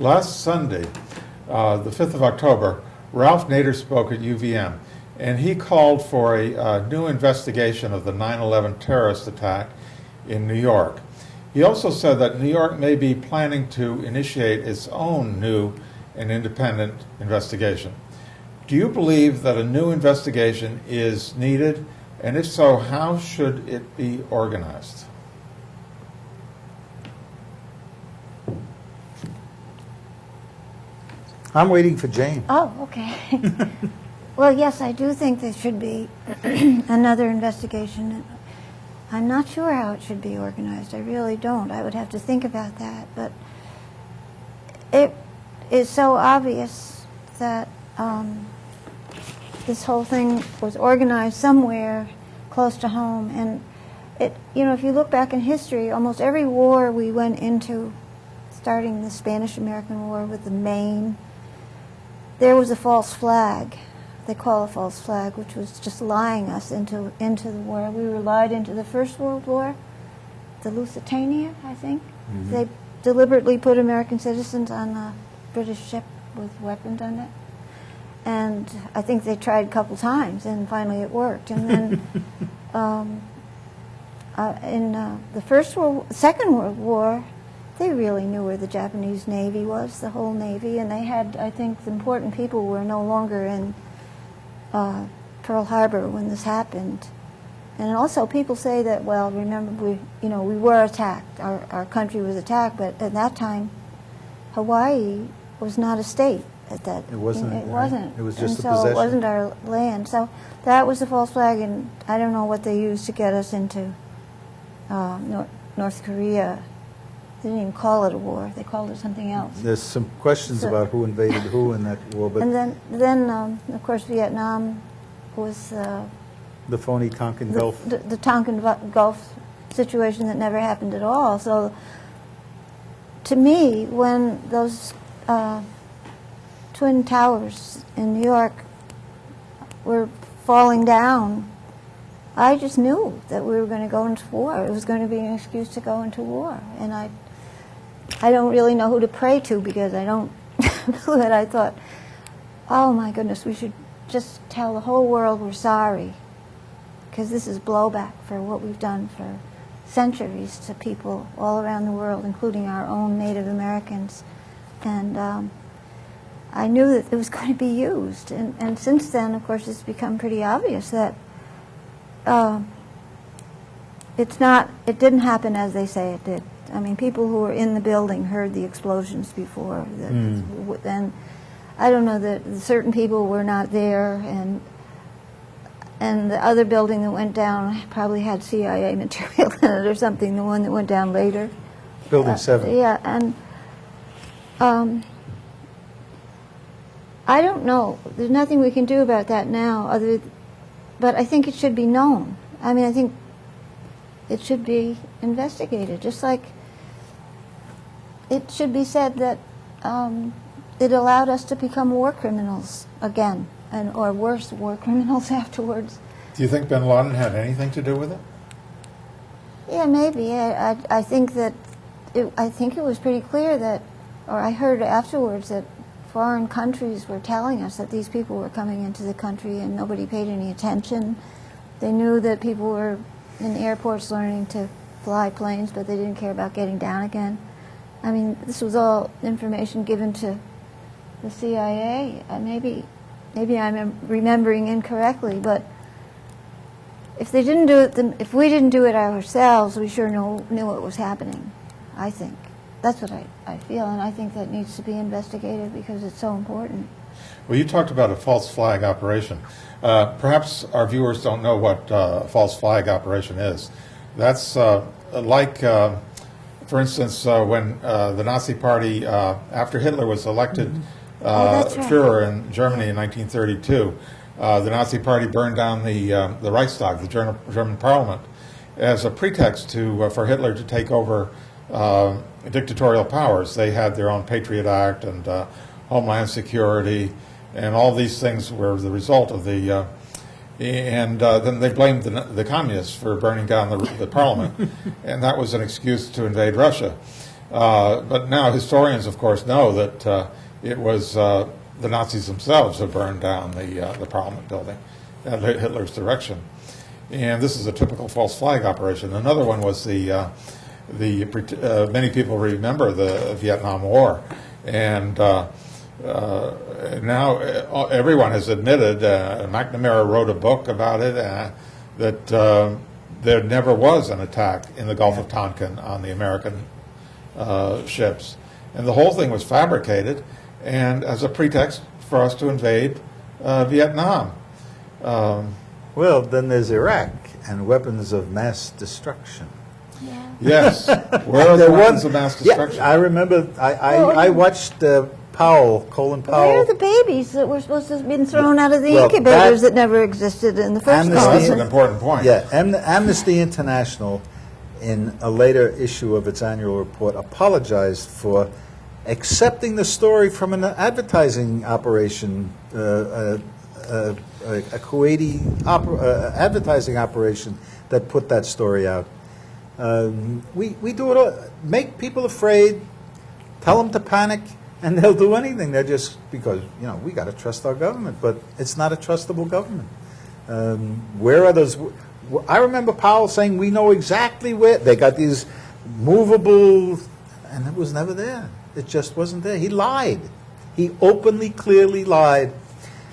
Last Sunday, the 5th of October, Ralph Nader spoke at UVM, and he called for a new investigation of the 9/11 terrorist attack in New York. He also said that New York may be planning to initiate its own new and independent investigation. Do you believe that a new investigation is needed, and if so, how should it be organized? I'm waiting for Jane. Oh, okay. Well, yes, I do think there should be another investigation. I'm not sure how it should be organized. I really don't. I would have to think about that. But it is so obvious that this whole thing was organized somewhere close to home. And if you look back in history, almost every war we went into, starting the Spanish-American War with the Maine, there was a false flag. They call a false flag, which was just lying us into the war. We were lied into the First World War, the Lusitania, I think. Mm-hmm. They deliberately put American citizens on a British ship with weapons on it. And I think they tried a couple times, and finally it worked. And then in the Second World War, they really knew where the Japanese Navy was, the whole Navy, and they had, I think, the important people were no longer in Pearl Harbor when this happened. And also people say that, well, remember, we were attacked, our country was attacked, but at that time, Hawaii was not a state at that. It wasn't. It wasn't. It was just and a possession. So it wasn't our land. So that was a false flag, and I don't know what they used to get us into North Korea. They didn't even call it a war. They called it something else. There's some questions about who invaded who in that war. But and then of course, Vietnam was the phony Tonkin Gulf. The Tonkin Gulf situation that never happened at all. So to me, when those Twin Towers in New York were falling down, I just knew that we were going to go into war. It was going to be an excuse to go into war. And I don't really know who to pray to, because I don't know that I thought, oh my goodness, we should just tell the whole world we're sorry, because this is blowback for what we've done for centuries to people all around the world, including our own Native Americans. And I knew that it was going to be used. And since then, of course, it's become pretty obvious that it didn't happen as they say it did. I mean, people who were in the building heard the explosions before. And I don't know that certain people were not there, and the other building that went down probably had CIA material in it or something, the one that went down later. Building 7. Yeah, and I don't know. There's nothing we can do about that now, but I think it should be known. I mean, I think it should be investigated, just like it should be said that it allowed us to become war criminals again, or worse, war criminals afterwards. Do you think bin Laden had anything to do with it? Yeah, maybe. I think that I think it was pretty clear that, or I heard afterwards that foreign countries were telling us that these people were coming into the country and nobody paid any attention. They knew that people were in airports learning to fly planes, but they didn't care about getting down again. I mean, this was all information given to the CIA. Maybe I'm remembering incorrectly, but if they didn't do it, if we didn't do it ourselves, we sure knew what was happening, I think. That's what I feel, and I think that needs to be investigated because it's so important. Well, you talked about a false flag operation. Perhaps our viewers don't know what a false flag operation is. That's like, for instance, when the Nazi Party, after Hitler was elected Führer in Germany in 1932, the Nazi Party burned down the Reichstag, the German Parliament, as a pretext for Hitler to take over dictatorial powers. They had their own Patriot Act and Homeland Security, and all these things were the result of the. And then they blamed the communists for burning down the parliament, and that was an excuse to invade Russia. But now historians, of course, know that it was the Nazis themselves who burned down the Parliament building at Hitler's direction. And this is a typical false flag operation. Another one was many people remember the Vietnam War, and now everyone has admitted, McNamara wrote a book about it, that there never was an attack in the Gulf of Tonkin on the American ships. And the whole thing was fabricated and as a pretext for us to invade Vietnam. Well, then there's Iraq and weapons of mass destruction. Yeah. Yes. Where are the weapons of mass destruction? Yeah, I remember, I watched Colin Powell. Where are the babies that were supposed to have been thrown out of the Well, incubators that never existed in the first Amnesty- That's place? an important point. Yeah, Amnesty International, in a later issue of its annual report, apologized for accepting the story from an advertising operation, a Kuwaiti advertising operation that put that story out. We do it all. Make people afraid, tell them to panic, and they'll do anything. They're just, because, we got to trust our government, but it's not a trustable government. Where are those? I remember Powell saying, we know exactly where. They got these movable, and it was never there. It just wasn't there. He lied. He openly, clearly lied.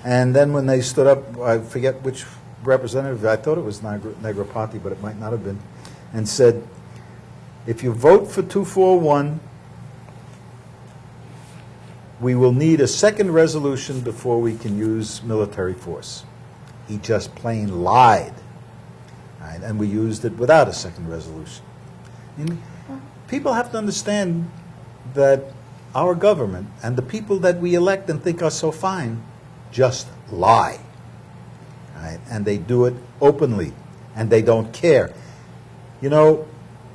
And then when they stood up, I forget which representative, I thought it was Negroponte, but it might not have been, and said, if you vote for 241, we will need a second resolution before we can use military force. He just plain lied. Right? And we used it without a second resolution. And people have to understand that our government and the people that we elect and think are so fine just lie. Right? And they do it openly, and they don't care.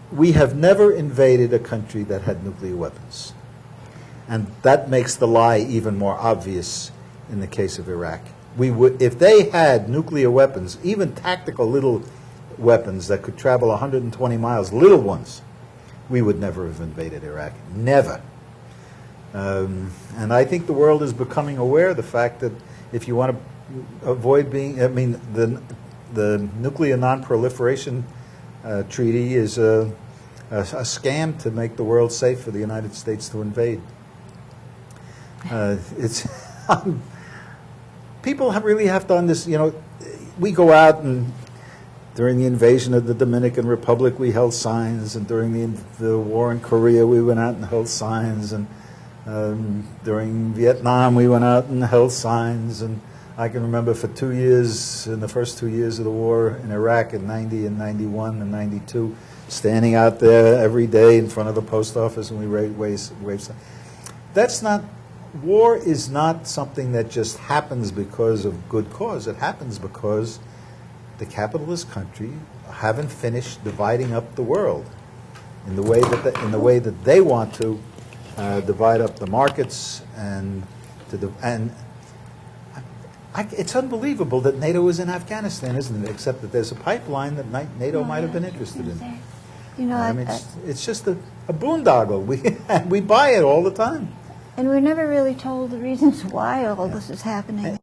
We have never invaded a country that had nuclear weapons. And that makes the lie even more obvious in the case of Iraq. We would, if they had nuclear weapons, even tactical little weapons that could travel 120 miles, little ones, we would never have invaded Iraq. Never. And I think the world is becoming aware of the fact that if you want to avoid being, the Nuclear Non-Proliferation Treaty is a scam to make the world safe for the United States to invade. People really have to understand, we go out, and during the invasion of the Dominican Republic, we held signs, and during the war in Korea, we went out and held signs, and during Vietnam, we went out and held signs, and I can remember for 2 years, in the first 2 years of the war in Iraq in 90 and 91 and 92, standing out there every day in front of the post office, and we waved signs. That's not, war is not something that just happens because of good cause. It happens because the capitalist country haven't finished dividing up the world in the way that they want to divide up the markets it's unbelievable that NATO is in Afghanistan, isn't it? Except that there's a pipeline that NATO might have been interested in. It's just a boondoggle. We buy it all the time. And we're never really told the reasons why all this is happening.